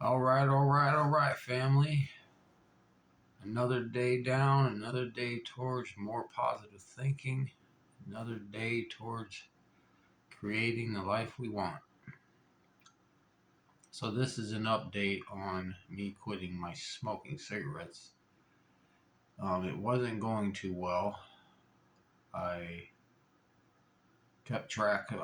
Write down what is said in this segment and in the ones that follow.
All right, family. Another day down, another day towards more positive thinking, another day towards creating the life we want. So, this is an update on me quitting my smoking cigarettes. It wasn't going too well. I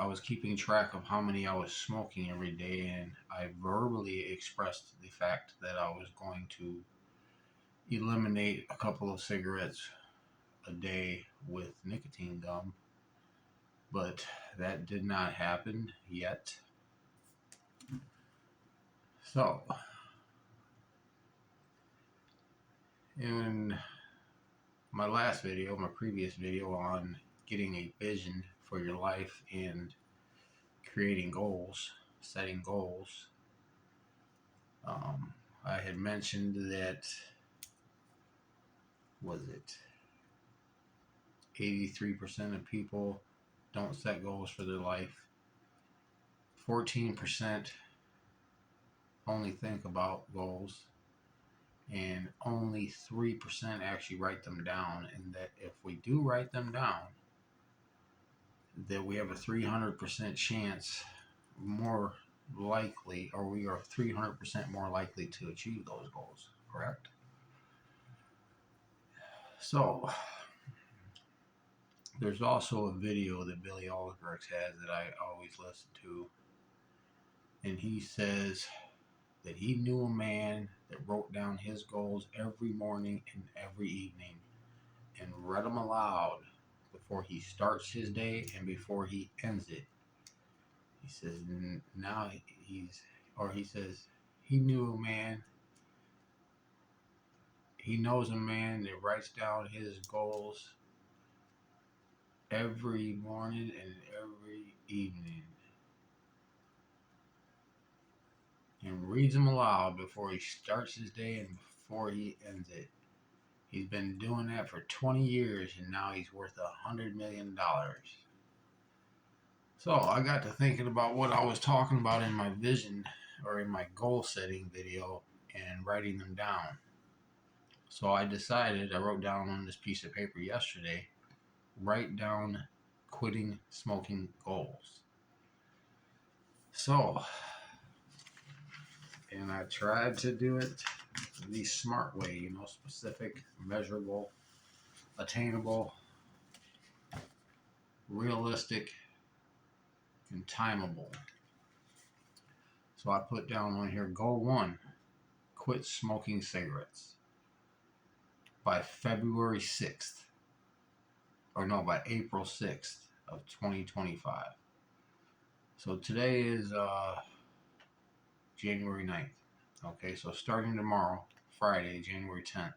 I was keeping track of how many I was smoking every day, and I verbally expressed the fact that I was going to eliminate a couple of cigarettes a day with nicotine gum, but that did not happen yet. So, in my previous video on getting a vision for your life and creating goals, setting goals, I had mentioned that, was it 83% of people don't set goals for their life, 14% only think about goals, and only 3% actually write them down. And that if we do write them down, that we have a 300% chance more likely, or we are 300% more likely to achieve those goals, correct? So, there's also a video that Billy Oliver has that I always listen to, and he says that he knew a man that wrote down his goals every morning and every evening and read them aloud before he starts his day and before he ends it. He says now he says he knew a man, he knows a man that writes down his goals every morning and every evening and reads them aloud before he starts his day and before he ends it. He's been doing that for 20 years and now he's worth $100 million. So I got to thinking about what I was talking about in my vision or in my goal setting video and writing them down. So I wrote down on this piece of paper yesterday, write down quitting smoking goals. So, and I tried to do it the SMART way, specific, measurable, attainable, realistic, and timeable. So I put down on here, goal 1, quit smoking cigarettes by February 6th, by April 6th of 2025. So today is January 9th. Okay, so starting tomorrow, Friday, January 10th,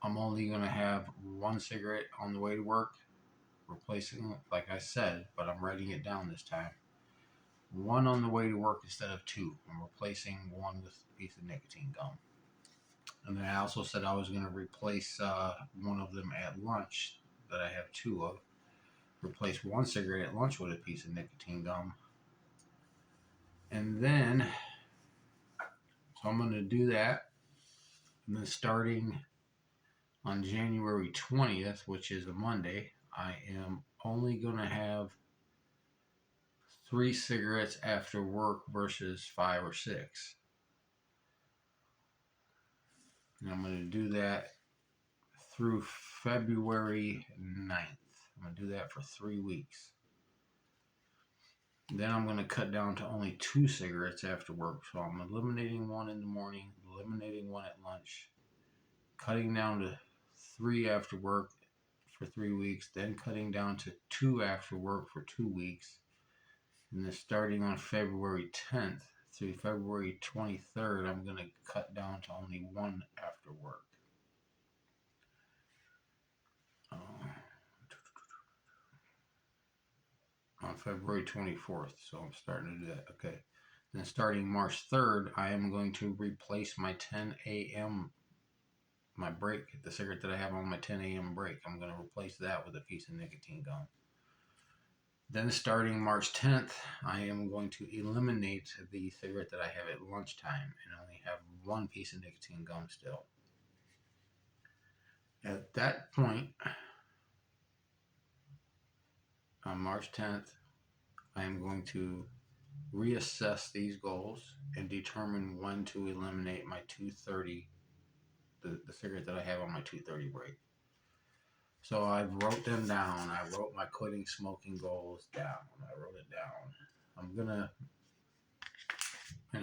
I'm only going to have one cigarette on the way to work, replacing it, like I said, but I'm writing it down this time. One on the way to work instead of two. I'm replacing one with a piece of nicotine gum. And then I also said I was going to replace one of them at lunch that I have two of. Replace one cigarette at lunch with a piece of nicotine gum. And then, so I'm going to do that. And then starting on January 20th, which is a Monday, I am only going to have 3 cigarettes after work versus 5 or 6. And I'm going to do that through February 9th. I'm going to do that for 3 weeks. Then I'm going to cut down to only 2 cigarettes after work. So I'm eliminating one in the morning, eliminating one at lunch, cutting down to 3 after work for 3 weeks, then cutting down to 2 after work for 2 weeks. And then starting on February 10th through February 23rd, I'm going to cut down to only 1 after work. On February 24th, so I'm starting to do that. Okay. Then starting March 3rd, I am going to replace my 10 a.m. my break, the cigarette that I have on my 10 a.m. break. I'm going to replace that with a piece of nicotine gum. Then starting March 10th, I am going to eliminate the cigarette that I have at lunchtime and only have one piece of nicotine gum still. At that point, on March 10th, I am going to reassess these goals and determine when to eliminate my 230, the cigarette that I have on my 230 break. So I wrote them down. I wrote my quitting smoking goals down. I wrote it down.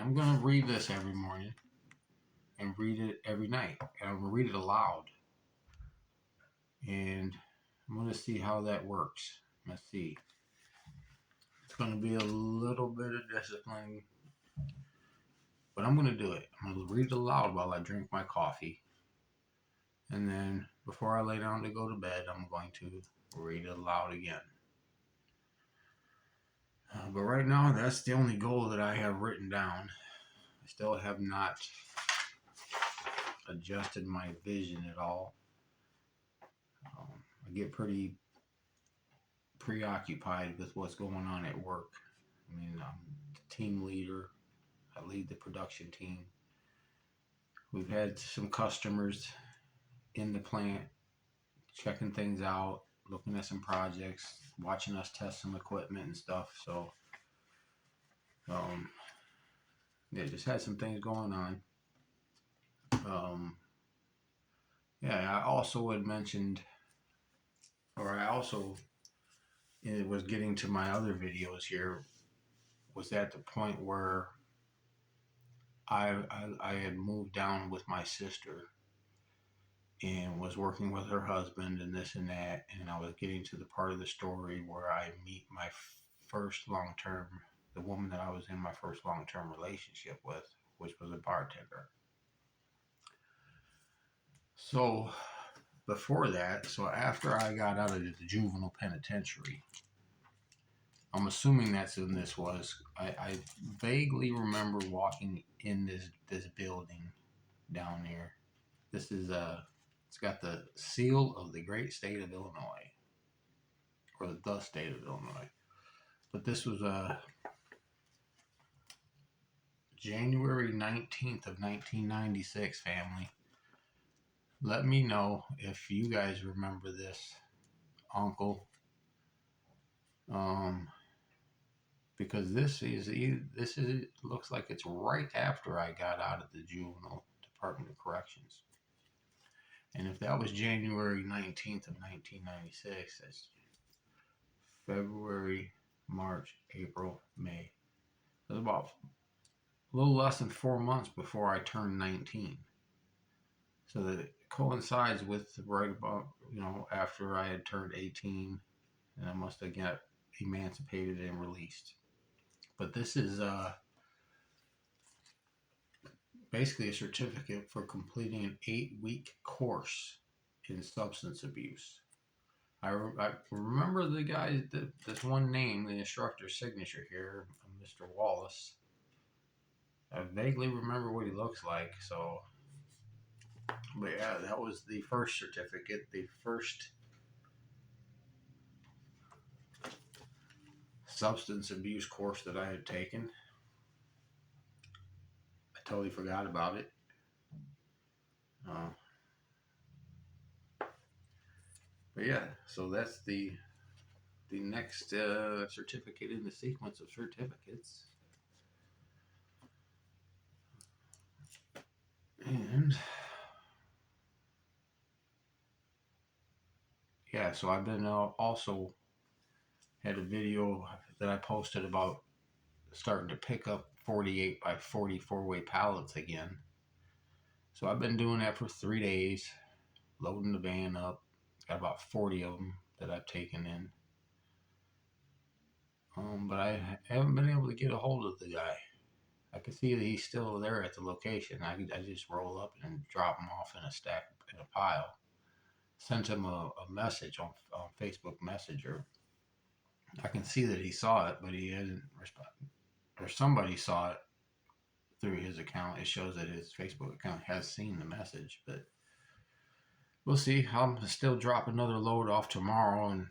I'm gonna read this every morning and read it every night. And I'm gonna read it aloud. And I'm gonna see how that works. Let's see. It's gonna be a little bit of discipline, but I'm gonna do it. I'm gonna read it aloud while I drink my coffee. And then before I lay down to go to bed, I'm going to read it aloud again. But right now, that's the only goal that I have written down. I still have not adjusted my vision at all. I get pretty preoccupied with what's going on at work. I mean, I'm the team leader. I lead the production team. We've had some customers in the plant checking things out, looking at some projects, watching us test some equipment and stuff. So, yeah, just had some things going on. Yeah, I also had mentioned, or I also, it was getting to my other videos here, was at the point where I had moved down with my sister and was working with her husband and this and that, and I was getting to the part of the story where I meet my first long-term, the woman that I was in my first long-term relationship with, which was a bartender. So before that, so after I got out of the juvenile penitentiary, I'm assuming that's when this was. I vaguely remember walking in this building down here. This is it's got the seal of the great state of Illinois, or the state of Illinois. But this was January 19th of 1996, family. Let me know if you guys remember this, Uncle. Because this is looks like it's right after I got out of the juvenile Department of Corrections. And if that was January 19th of 1996, that's February, March, April, May. It was about a little less than 4 months before I turned 19. So that it coincides with right about, after I had turned 18, and I must have got emancipated and released. But this is basically a certificate for completing an 8-week course in substance abuse. I remember the guy, this one name, the instructor's signature here, Mr. Wallace. I vaguely remember what he looks like, so. But yeah, that was the first certificate, the first substance abuse course that I had taken. I totally forgot about it. But yeah, so that's the next certificate in the sequence of certificates. And yeah, so I've been also had a video that I posted about starting to pick up 48 by 44 way pallets again. So I've been doing that for 3 days, loading the van up. Got about 40 of them that I've taken in. But I haven't been able to get a hold of the guy. I can see that he's still there at the location. I just roll up and drop him off in a stack, in a pile. Sent him a message on Facebook Messenger. I can see that he saw it, but he hasn't responded. Or somebody saw it through his account. It shows that his Facebook account has seen the message, but we'll see. I'll still drop another load off tomorrow, and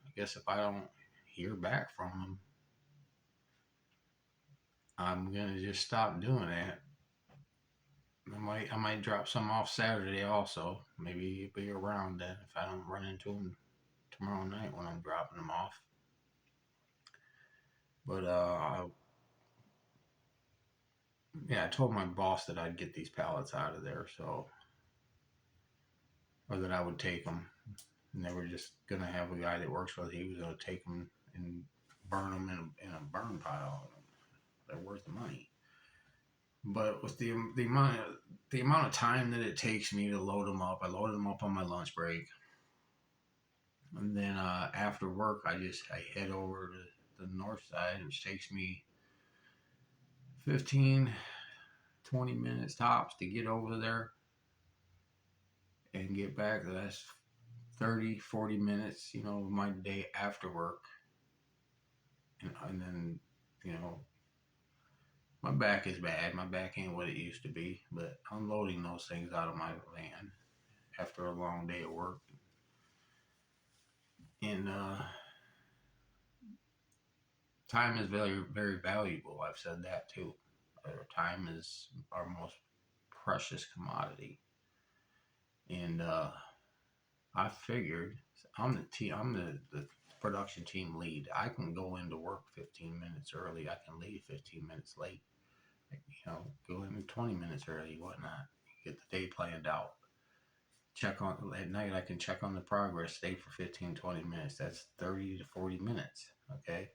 I guess if I don't hear back from them, I'm gonna just stop doing that. I might drop some off Saturday also. Maybe be around then if I don't run into them tomorrow night when I'm dropping them off. But yeah, I told my boss that I'd get these pallets out of there, so or that I would take them, and they were just gonna have a guy that works with. He was gonna take them and burn them in a burn pile. They're worth the money. But with the amount of time that it takes me to load them up, I loaded them up on my lunch break, and then after work, I head over to the north side, which takes me 15, 20 minutes tops to get over there and get back. That's 30, 40 minutes, of my day after work, and then you know my back is bad. My back ain't what it used to be, but unloading those things out of my van after a long day at work. And time is very, very valuable. I've said that too. Time is our most precious commodity. And I figured I'm the production team lead. I can go into work 15 minutes early. I can leave 15 minutes late. Go in 20 minutes early, whatnot. Get the day planned out. Check on at night. I can check on the progress. Stay for 15, 20 minutes. That's 30 to 40 minutes. Okay.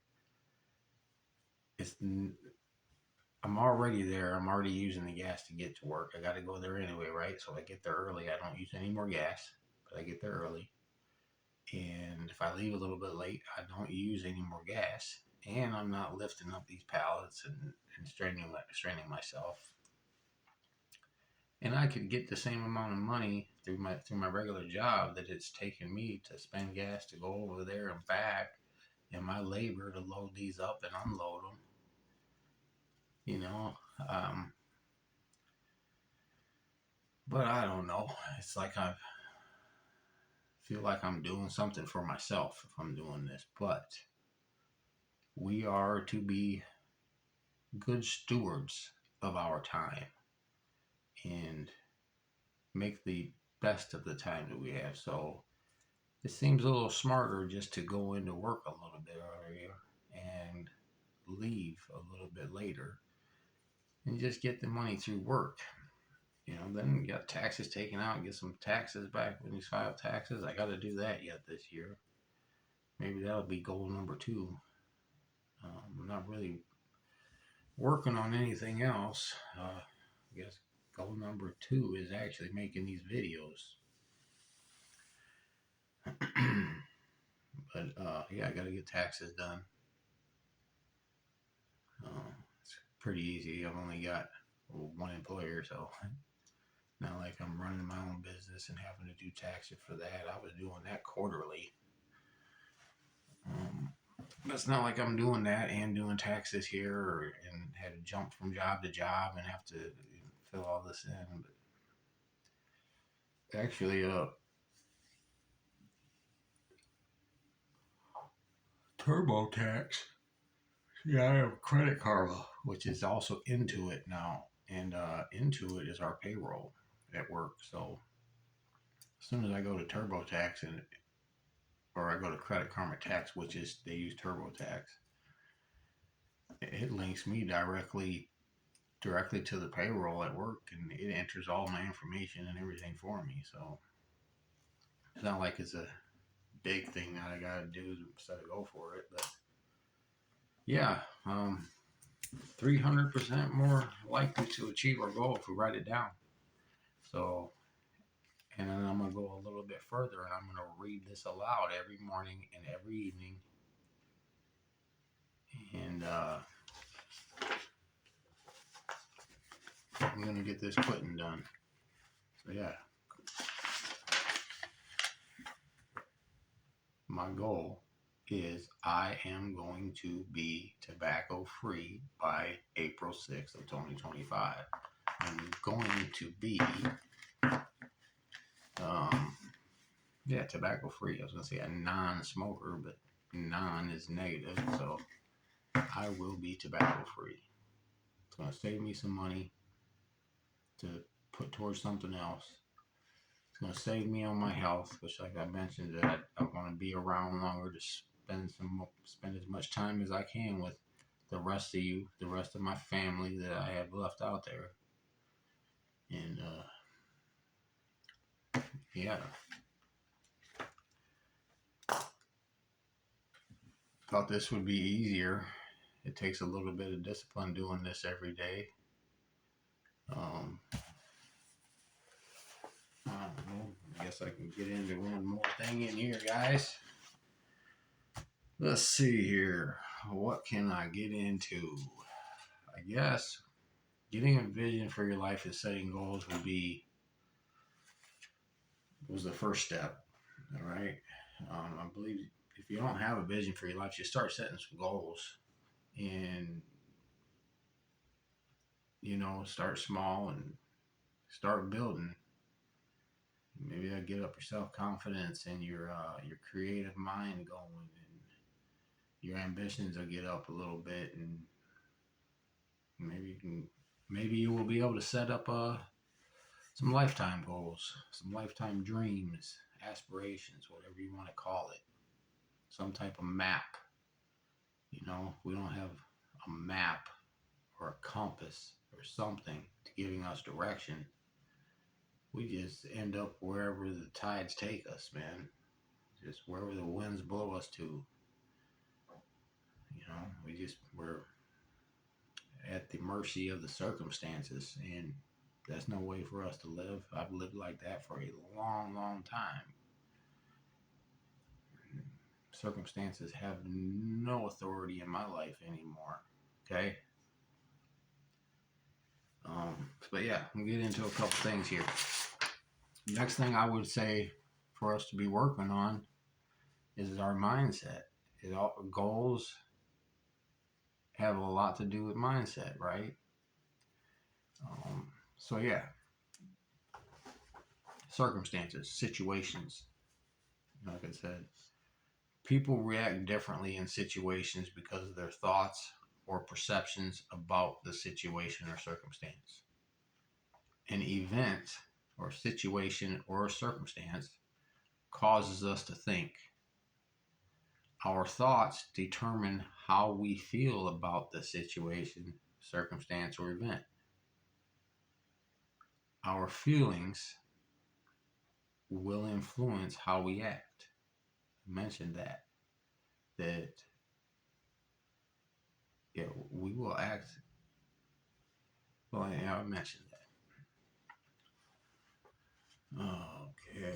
It's I'm already there. I'm already using the gas to get to work. I got to go there anyway, right? So I get there early. I don't use any more gas, but I get there early. And if I leave a little bit late, I don't use any more gas. And I'm not lifting up these pallets and straining myself. And I could get the same amount of money through my regular job that it's taken me to spend gas to go over there and back, and my labor to load these up and unload them. You know, um, but I don't know. It's like I feel like I'm doing something for myself if I'm doing this, but we are to be good stewards of our time and make the best of the time that we have. So it seems a little smarter just to go into work a little bit earlier and leave a little bit later and just get the money through work. Then you got taxes taken out, get some taxes back when you file taxes. I got to do that yet this year. Maybe that'll be goal number 2. I'm not really working on anything else. I guess goal number 2 is actually making these videos. But yeah, I got to get taxes done. It's pretty easy. I've only got one employer, so not like I'm running my own business and having to do taxes for that. I was doing that quarterly. But it's not like I'm doing that and doing taxes here and had to jump from job to job and have to fill all this in. But actually, TurboTax. Yeah, I have Credit Karma, which is also Intuit now, and Intuit is our payroll at work. So as soon as I go to TurboTax or I go to Credit Karma Tax, which is they use TurboTax, it links me directly to the payroll at work, and it enters all my information and everything for me. So it's not like it's a big thing that I gotta do instead of go for it. But yeah, 300% more likely to achieve our goal if we write it down. So, and then I'm gonna go a little bit further, and I'm gonna read this aloud every morning and every evening, and I'm gonna get this quitting done. So yeah, my goal is I am going to be tobacco free by April 6th of 2025. I'm going to be tobacco free. I was gonna say a non-smoker, but non is negative, so I will be tobacco free. It's going to save me some money to put towards something else. It's going to save me on my health, which, like I mentioned, that I want to be around longer to spend as much time as I can with the rest of you, the rest of my family that I have left out there. And yeah, thought this would be easier. It takes a little bit of discipline doing this every day. I don't know. I guess I can get into one more thing in here, guys. Let's see here. What can I get into? I guess getting a vision for your life and setting goals was the first step. All right. I believe if you don't have a vision for your life, you start setting some goals and start small and start building. Maybe that'll get up your self confidence and your creative mind going, and your ambitions will get up a little bit, and maybe you will be able to set up some lifetime goals, some lifetime dreams, aspirations, whatever you want to call it, some type of map. We don't have a map or a compass or something to giving us direction. We just end up wherever the tides take us, man. Just wherever the winds blow us to. We're at the mercy of the circumstances, and that's no way for us to live. I've lived like that for a long, long time. Circumstances have no authority in my life anymore. Okay. But yeah, I'm gonna get into a couple things here. Next thing I would say for us to be working on is our mindset. Goals have a lot to do with mindset, right? So yeah, circumstances, situations. Like I said, people react differently in situations because of their thoughts or perceptions about the situation or circumstance. An event or situation or circumstance causes us to think. Our thoughts determine how we feel about the situation, circumstance, or event. Our feelings will influence how we act. I mentioned that yeah, we will act. Well, yeah, I mentioned that. Okay.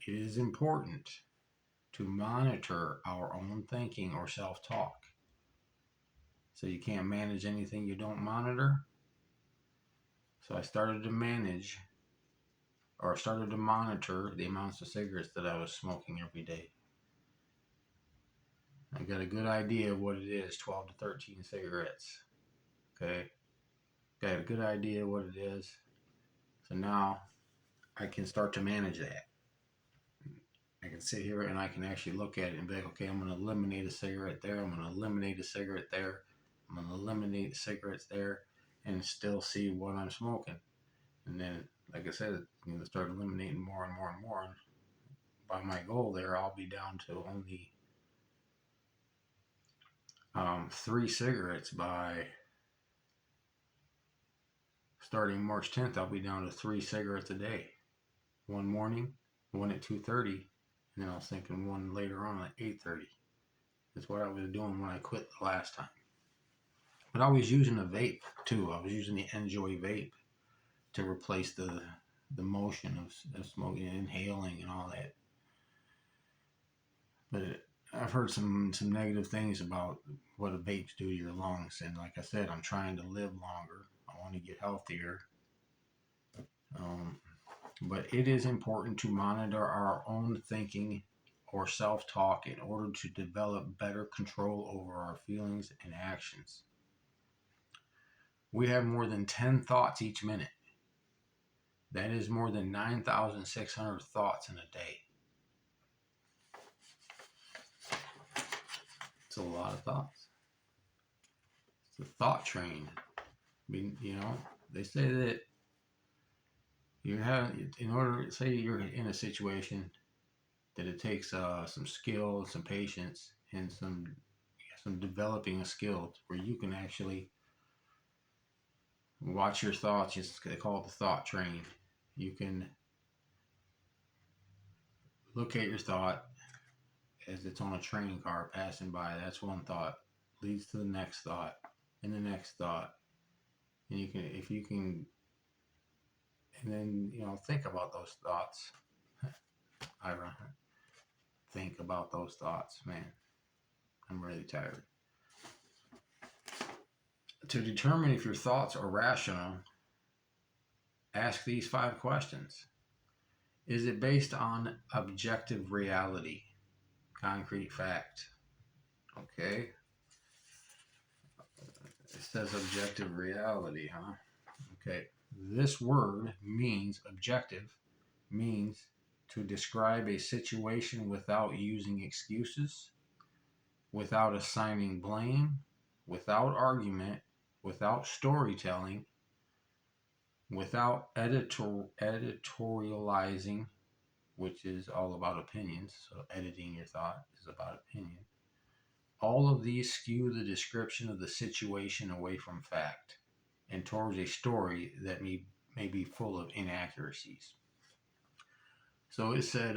It is important to monitor our own thinking or self-talk. So you can't manage anything you don't monitor. So I started to monitor the amounts of cigarettes that I was smoking every day. I got a good idea of what it is, 12 to 13 cigarettes. Okay. Got a good idea what it is. So now I can start to manage that. I can sit here and I can actually look at it and be like, okay, I'm going to eliminate a cigarette there. I'm going to eliminate a cigarette there. I'm going to eliminate cigarettes there and still see what I'm smoking. And then, like I said, I'm going to start eliminating more and more and more. And by my goal there, I'll be down to only 3 cigarettes by starting March 10th. I'll be down to 3 cigarettes a day. One morning, one at 2:30, and then I was thinking one later on at 8:30. That's what I was doing when I quit the last time. But I was using a vape too. I was using the Enjoy vape to replace the motion of smoking and inhaling and all that. But I've heard some negative things about what a vapes do to your lungs. And like I said, I'm trying to live longer. I want to get healthier. But it is important to monitor our own thinking or self-talk in order to develop better control over our feelings and actions. We have more than 10 thoughts each minute. That is more than 9,600 thoughts in a day. a lot of thoughts. It's a thought train. I mean, they say that in order to say you're in a situation that it takes some skill, some patience, and some developing a skill where you can actually watch your thoughts. They call it the thought train. You can look at your thought as it's on a train car passing by. That's one thought leads to the next thought and the next thought, and if you can, and then think about those thoughts. I think about those thoughts, man. I'm really tired. To determine if your thoughts are rational, ask these 5 questions. Is it based on objective reality, concrete fact? Okay. It says objective reality, huh? Okay. This word means objective, means to describe a situation without using excuses, without assigning blame, without argument, without storytelling, without editorializing, which is all about opinions. So editing your thought is about opinion. All of these skew the description of the situation away from fact and towards a story that may be full of inaccuracies. So it said,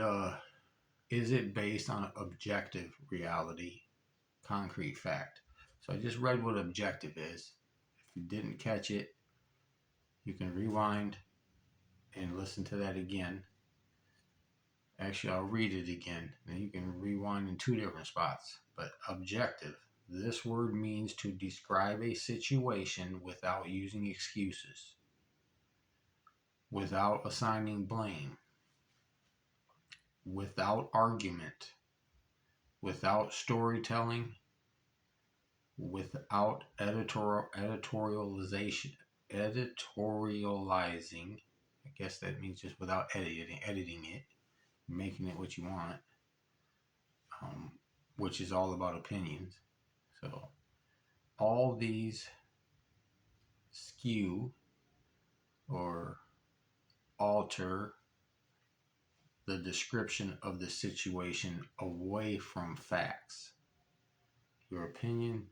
is it based on objective reality, concrete fact? So I just read what objective is. If you didn't catch it, you can rewind and listen to that again. Actually, I'll read it again. Then you can rewind in 2 different spots. But objective, this word means to describe a situation without using excuses, without assigning blame, without argument, without storytelling, without editorializing. I guess that means just without editing it, making it what you want, which is all about opinions. So all these skew or alter the description of the situation away from facts. Your opinion,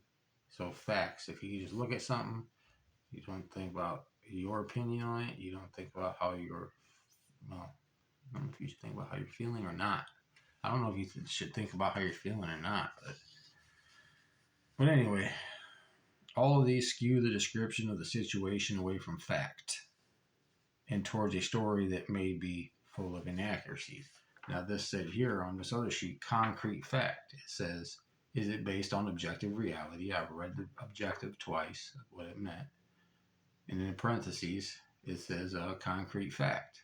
so facts. If you just look at something, you don't think about your opinion on it. You don't think about how well, I don't know if you should think about how you're feeling or not. I don't know if you should think about how you're feeling or not. But anyway, all of these skew the description of the situation away from fact and towards a story that may be full of inaccuracies. Now, this said here on this other sheet, concrete fact. It says, is it based on objective reality? I've read the objective twice, what it meant. And in parentheses, it says concrete fact.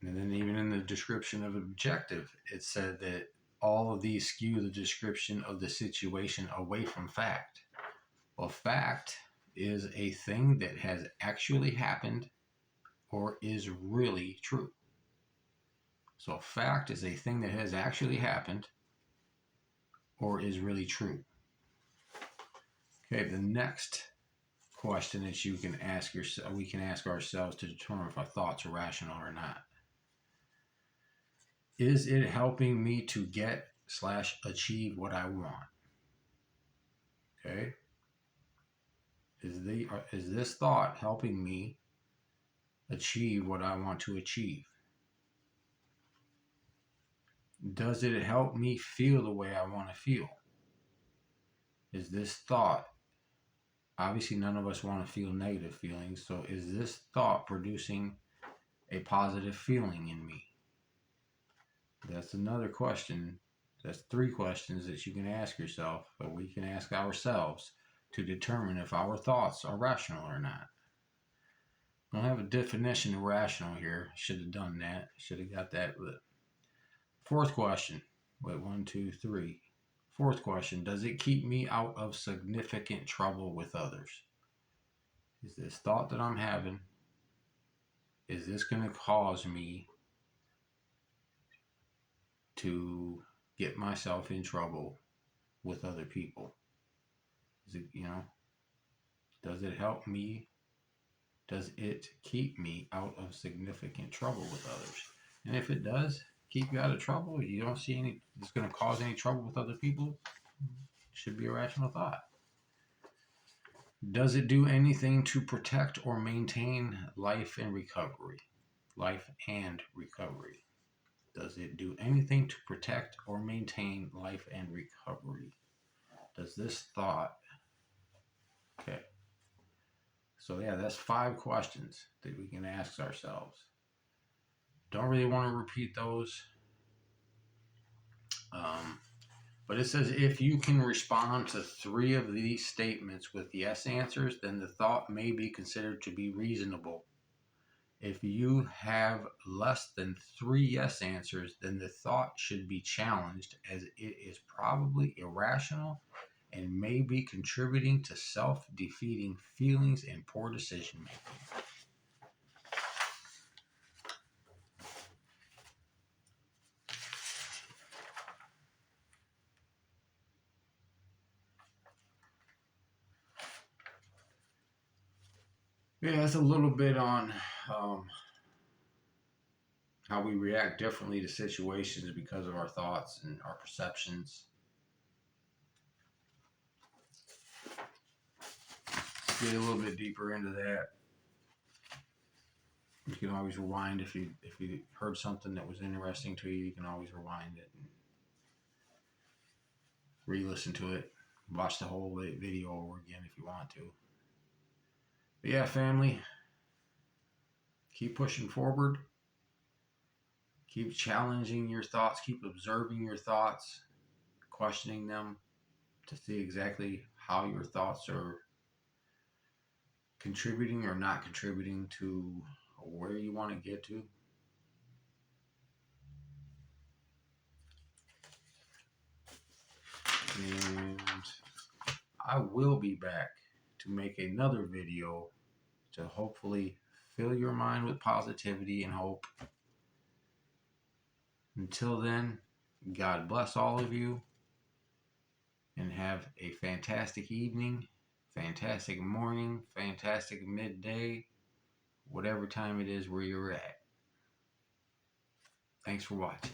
And then even in the description of objective, it said that all of these skew the description of the situation away from fact. Well, fact is a thing that has actually happened or is really true. So fact is a thing that has actually happened or is really true. Okay, the next question that you can ask yourself, we can ask ourselves to determine if our thoughts are rational or not. Is it helping me to get/achieve what I want? Okay. Is this thought helping me achieve what I want to achieve? Does it help me feel the way I want to feel? Is this thought, obviously none of us want to feel negative feelings, so is this thought producing a positive feeling in me? That's another question. That's 3 questions that you can ask yourself, but we can ask ourselves to determine if our thoughts are rational or not. I don't have a definition of rational here. Should have done that. Should have got that. But 4th question. Wait, 1, 2, 3. 4th question. Does it keep me out of significant trouble with others? Is this thought that I'm having, is this going to cause me to get myself in trouble with other people? Is it, does it help me? Does it keep me out of significant trouble with others? And if it does keep you out of trouble, you don't see any, it's going to cause any trouble with other people, should be a rational thought. Does it do anything to protect or maintain life and recovery? Life and recovery. Does it do anything to protect or maintain life and recovery? Does this thought, okay. So, yeah, that's 5 questions that we can ask ourselves. Don't really want to repeat those. But it says if you can respond to 3 of these statements with yes answers, then the thought may be considered to be reasonable. If you have less than 3 yes answers, then the thought should be challenged as it is probably irrational and may be contributing to self-defeating feelings and poor decision making. Yeah, that's a little bit on how we react differently to situations because of our thoughts and our perceptions. Get a little bit deeper into that. You can always rewind if you heard something that was interesting to you. You can always rewind it and re-listen to it. Watch the whole video over again if you want to. But yeah, family, keep pushing forward. Keep challenging your thoughts. Keep observing your thoughts, questioning them to see exactly how your thoughts are contributing or not contributing to where you want to get to. And I will be back to make another video to hopefully fill your mind with positivity and hope. Until then, God bless all of you and have a fantastic evening, fantastic morning, fantastic midday, whatever time it is where you're at. Thanks for watching.